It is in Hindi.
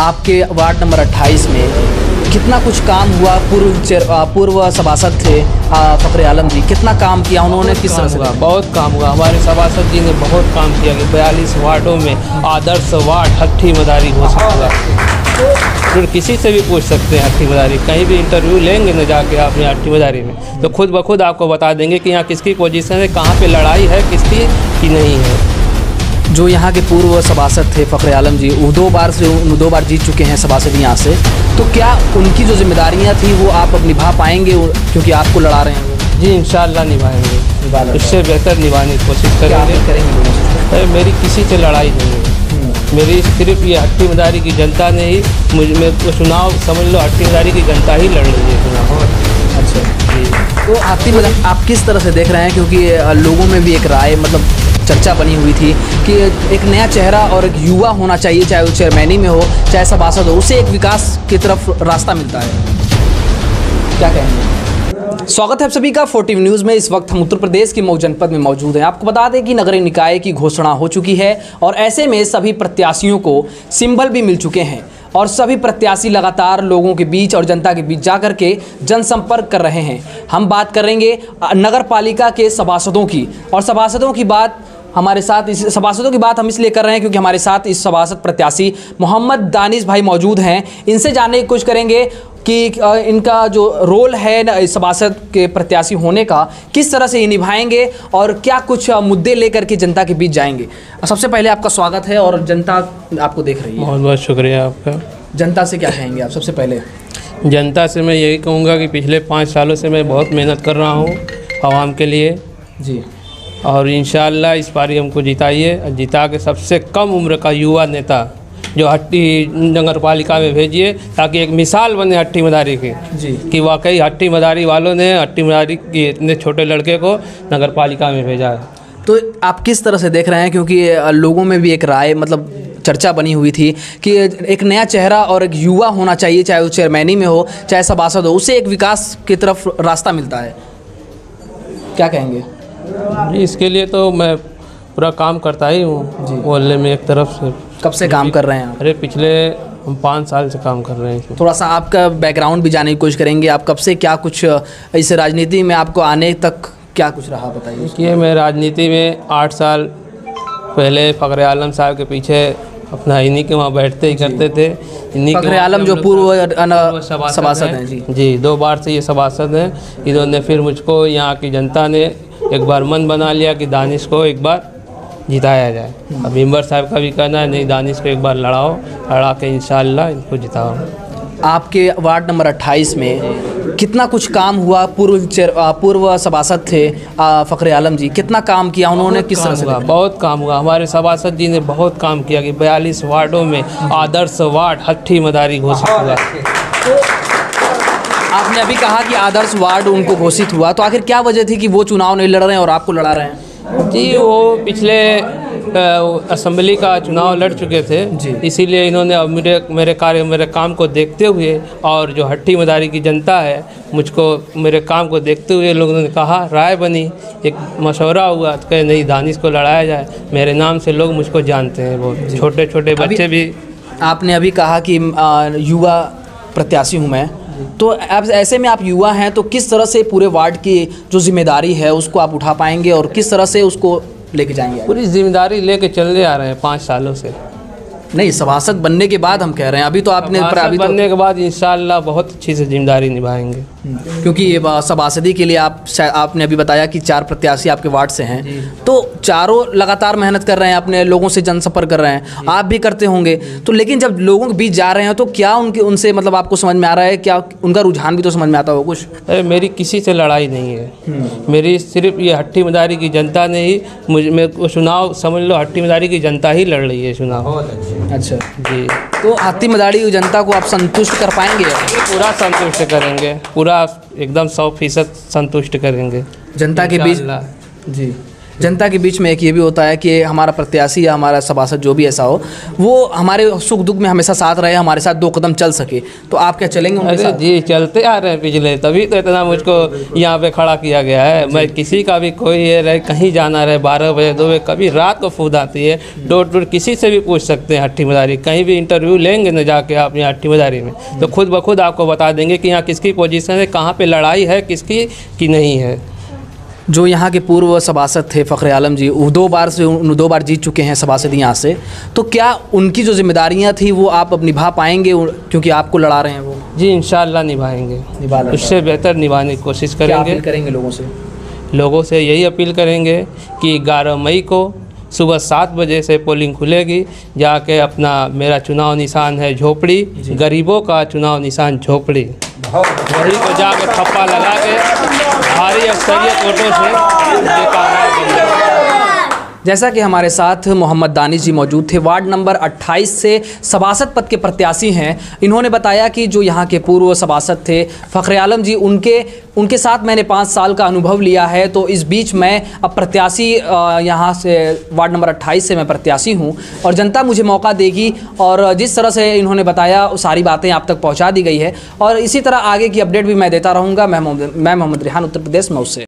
आपके वार्ड नंबर 28 में कितना कुछ काम हुआ। पूर्व सभासद थे फ़खरे आलम जी, कितना काम किया उन्होंने, किस तरह से? बहुत काम हुआ। हमारे सभासद जी ने बहुत काम किया कि 42 वार्डों में आदर्श वार्ड हट्टी मदारी घोषित हुआ। तो किसी से भी पूछ सकते हैं हट्टी मदारी, कहीं भी इंटरव्यू लेंगे ना जाके आपने हट्टी मदारी में, तो खुद ब खुद आपको बता देंगे कि यहाँ किसकी पोजीशन है, कहाँ पे लड़ाई है, किसकी की नहीं है। जो यहाँ के पूर्व सभासद थे फ़खरे आलम जी, वो दो बार जीत चुके हैं सभासद यहाँ से, तो क्या उनकी जो जिम्मेदारियाँ थी वो आप अब निभा पाएंगे, क्योंकि आपको लड़ा रहे हैं? जी इंशाल्लाह निभाएंगे, उससे बेहतर निभाने की कोशिश करेंगे। मेरी किसी से लड़ाई नहीं है, मेरी सिर्फ ये हट्टी मदारी की जनता ने ही मैं चुनाव समझ लो हट्टी मदारी की जनता ही लड़ रही है चुनाव। अच्छा जी, तो हट्टी मदारी आप किस तरह से देख रहे हैं? क्योंकि लोगों में भी एक राय चर्चा बनी हुई थी कि एक नया चेहरा और एक युवा होना चाहिए, चाहे वो चेयरमैनी में हो चाहे सभासद हो, उससे एक विकास की तरफ रास्ता मिलता है। क्या कहेंगे? स्वागत है आप सभी का 40 न्यूज़ में। इस वक्त हम उत्तर प्रदेश के मऊ जनपद में मौजूद हैं। आपको बता दें कि नगरीय निकाय की घोषणा हो चुकी है और ऐसे में सभी प्रत्याशियों को सिंबल भी मिल चुके हैं और सभी प्रत्याशी लगातार लोगों के बीच और जनता के बीच जाकर के जनसंपर्क कर रहे हैं। हम बात करेंगे नगर पालिका के सभासदों की, और सभासदों की बात हमारे साथ सभासदों की बात हम इसलिए कर रहे हैं क्योंकि हमारे साथ इस सभासद प्रत्याशी मोहम्मद दानिश भाई मौजूद हैं। इनसे जानने की कोशिश करेंगे कि इनका जो रोल है सभासद के प्रत्याशी होने का, किस तरह से ये निभाएंगे और क्या कुछ मुद्दे लेकर के जनता के बीच जाएंगे। सबसे पहले आपका स्वागत है और जनता आपको देख रही है। बहुत बहुत शुक्रिया आपका। जनता से क्या कहेंगे आप? सबसे पहले जनता से मैं यही कहूँगा कि पिछले 5 सालों से मैं बहुत मेहनत कर रहा हूँ आवाम के लिए जी, और इंशाअल्लाह इस बार हमको जिताइए, जिता के सबसे कम उम्र का युवा नेता जो हट्टी नगर पालिका में भेजिए, ताकि एक मिसाल बने हट्टी मदारी की जी, कि वाकई हट्टी मदारी वालों ने हट्टी मदारी के इतने छोटे लड़के को नगर पालिका में भेजा है। तो आप किस तरह से देख रहे हैं? क्योंकि लोगों में भी एक राय चर्चा बनी हुई थी कि एक नया चेहरा और एक युवा होना चाहिए, चाहे वो चेयरमैनी में हो चाहे सभासद हो, उससे एक विकास की तरफ रास्ता मिलता है। क्या कहेंगे? जी इसके लिए तो मैं पूरा काम करता ही हूँ मोहल्ले में। एक तरफ से कब से काम कर रहे हैं आप? अरे पिछले हम 5 साल से काम कर रहे हैं। थोड़ा सा आपका बैकग्राउंड भी जानने की कोशिश करेंगे। आप कब से क्या कुछ इस राजनीति में आपको आने तक क्या कुछ रहा, बताइए। कि मैं राजनीति में 8 साल पहले फ़खरे आलम साहब के पीछे अपना इन्हीं के वहाँ बैठते ही करते थे। फ़खरे आलम जो पूर्व सभासद हैं जी 2 बार से ये सभासद हैं। इन्होंने फिर मुझको यहाँ की जनता ने एक बार मन बना लिया कि दानिश को एक बार जिताया जाए। अब मेंबर साहब का भी कहना है नहीं, दानिश को एक बार लड़ा के इंशाअल्लाह इनको जिताओ। आपके वार्ड नंबर 28 में कितना कुछ काम हुआ। पूर्व सभासद थे फ़खरे आलम जी, कितना काम किया उन्होंने, किस तरह से? बहुत काम हुआ। हमारे सभासद जी ने बहुत काम किया कि 42 वार्डों में आदर्श वार्ड हट्टी मदारी घोषित हुआ। तो आपने अभी कहा कि आदर्श वार्ड उनको घोषित हुआ, तो आखिर क्या वजह थी कि वो चुनाव नहीं लड़ रहे हैं और आपको लड़ा रहे हैं? जी वो पिछले असेंबली का चुनाव लड़ चुके थे जी, इसीलिए इन्होंने अब मेरे काम को देखते हुए और जो हट्टी मदारी की जनता है मुझको मेरे काम को देखते हुए लोगों ने कहा, राय बनी, एक मशवरा हुआ तो कहे नहीं दानिश को लड़ाया जाए। मेरे नाम से लोग मुझको जानते हैं, वो छोटे छोटे बच्चे भी। आपने अभी कहा कि युवा प्रत्याशी हूँ मैं, तो अब ऐसे में आप युवा हैं तो किस तरह से पूरे वार्ड की जो जिम्मेदारी है उसको आप उठा पाएंगे और किस तरह से उसको लेके जाएंगे? पूरी जिम्मेदारी लेके चलते आ रहे हैं 5 सालों से। नहीं, सभासद बनने के बाद हम कह रहे हैं, अभी तो आपने बनने के बाद इंशाअल्लाह बहुत अच्छी से जिम्मेदारी निभाएंगे। क्योंकि सभासदी के लिए आपने अभी बताया कि 4 प्रत्याशी आपके वार्ड से हैं, तो चारों लगातार मेहनत कर रहे हैं, अपने लोगों से जनसंपर्क कर रहे हैं, आप भी करते होंगे। तो लेकिन जब लोगों के बीच जा रहे हैं तो क्या उनसे आपको समझ में आ रहा है, क्या उनका रुझान भी तो समझ में आता होगा कुछ? अरे मेरी किसी से लड़ाई नहीं है, मेरी सिर्फ ये हट्टी मदारी की जनता ने ही चुनाव समझ लो हट्टी मदारी की जनता ही लड़ रही है चुनाव। अच्छा जी, तो हट्टी मदारी जनता को आप संतुष्ट कर पाएंगे? पूरा संतुष्ट करेंगे, पूरा एकदम 100% संतुष्ट करेंगे जनता के बीच। जी, जनता के बीच में एक ये भी होता है कि हमारा प्रत्याशी या हमारा सभासद जो भी ऐसा हो, वो हमारे सुख दुख में हमेशा साथ रहे, हमारे साथ 2 कदम चल सके। तो आप क्या चलेंगे उनके साथ? जी चलते आ रहे हैं पिछले, तभी तो इतना मुझको यहाँ पे खड़ा किया गया है। मैं किसी का भी कोई ये रहे, कहीं जाना रहे 12 बजे 2 बजे, कभी रात को फूद आती है, डोर टू डोर किसी से भी पूछ सकते हैं हट्टी मदारी। कहीं भी इंटरव्यू लेंगे ना जाके आप यहाँ हट्टी मदारी में, तो खुद ब खुद आपको बता देंगे कि यहाँ किसकी पोजीशन है, कहाँ पे लड़ाई है किसकी की नहीं है। जो यहाँ के पूर्व सभासद थे फ़खर आलम जी, वो 2 बार जीत चुके हैं सभासद यहाँ से, तो क्या उनकी जो जिम्मेदारियाँ थी वो आप अब निभा पाएंगे, क्योंकि आपको लड़ा रहे हैं वो? जी इंशाल्लाह निभाएंगे, उससे बेहतर निभाने की कोशिश करेंगे। लोगों से यही अपील करेंगे कि 11 मई को सुबह 7 बजे से पोलिंग खुलेगी, जाके अपना, मेरा चुनाव निशान है झोपड़ी, गरीबों का चुनाव निशान झोपड़ी, वही को जाके थप्पा लगा के भारी अक्सरियत वोटों से। जैसा कि हमारे साथ मोहम्मद दानिश जी मौजूद थे, वार्ड नंबर 28 से सभासद पद के प्रत्याशी हैं। इन्होंने बताया कि जो यहाँ के पूर्व सभासद थे फ़खर आलम जी, उनके साथ मैंने 5 साल का अनुभव लिया है, तो इस बीच मैं अब प्रत्याशी यहाँ से वार्ड नंबर 28 से मैं प्रत्याशी हूँ और जनता मुझे मौका देगी। और जिस तरह से इन्होंने बताया सारी बातें आप तक पहुँचा दी गई है और इसी तरह आगे की अपडेट भी मैं देता रहूँगा। मैं मोहम्मद रेहान, उत्तर प्रदेश में उससे।